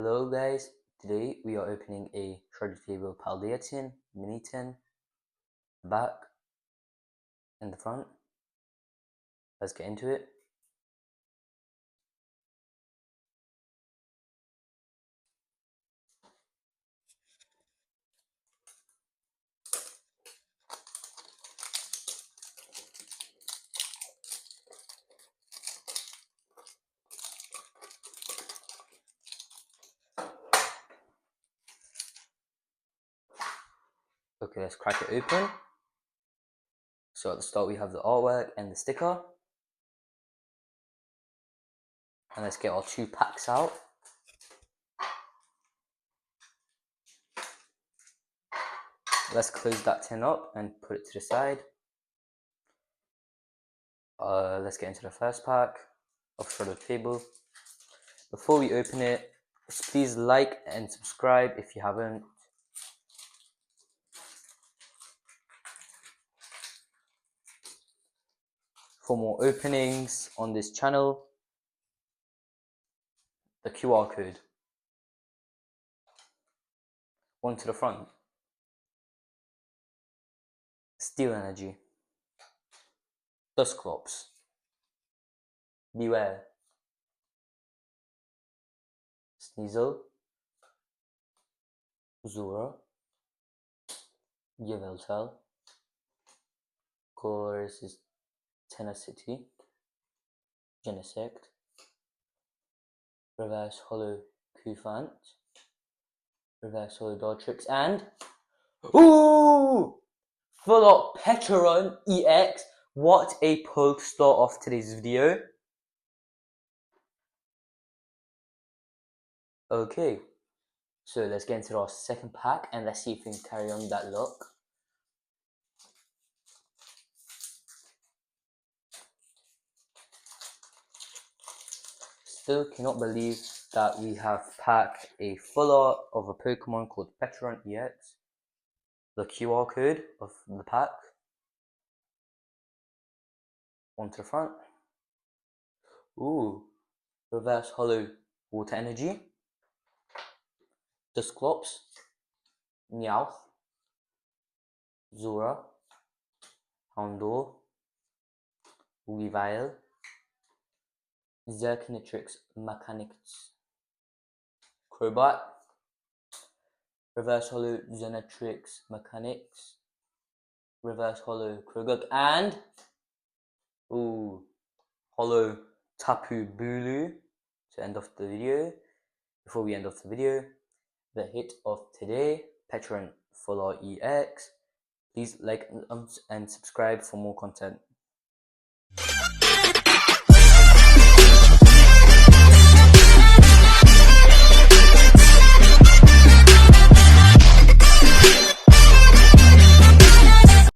Hello guys, today we are opening a Shrouded Fable Mini Tin, back and the front. Let's get into it. Okay, let's crack it open. So at the start we have the artwork and the sticker. And let's get our 2 packs out. Let's close that tin up and put it to the side. Let's get into the first pack of Shrouded Fable. Before we open it, please like and subscribe if you haven't. For more openings on this channel, the QR code. One to the front. Steel Energy. Dusclops. Beware. Sneasel. Zora. Yveltal. Colors is Tenacity. Genesect. Reverse Hollow Kufant. Reverse Hollow Dodrix and ooh! Full Art Petron EX. What a pull to start off today's video. Okay, so let's get into our second pack and let's see if we can carry on that luck. Still cannot believe that we have packed a full art of a Pokemon called Petron EX. The QR code of the pack. One to the front. Ooh, Reverse Hollow Water Energy. Dusclops. Meowth. Zora. Houndour. Weavile. Zerkinatrix Mechanics. Crobat. Reverse Hollow Zenatrix Mechanics. Reverse Hollow Kroguk and ooh, Hollow Tapu Bulu to end off the video. Before we end off the video, the hit of today, Petron Full Art EX. Please like and subscribe for more content.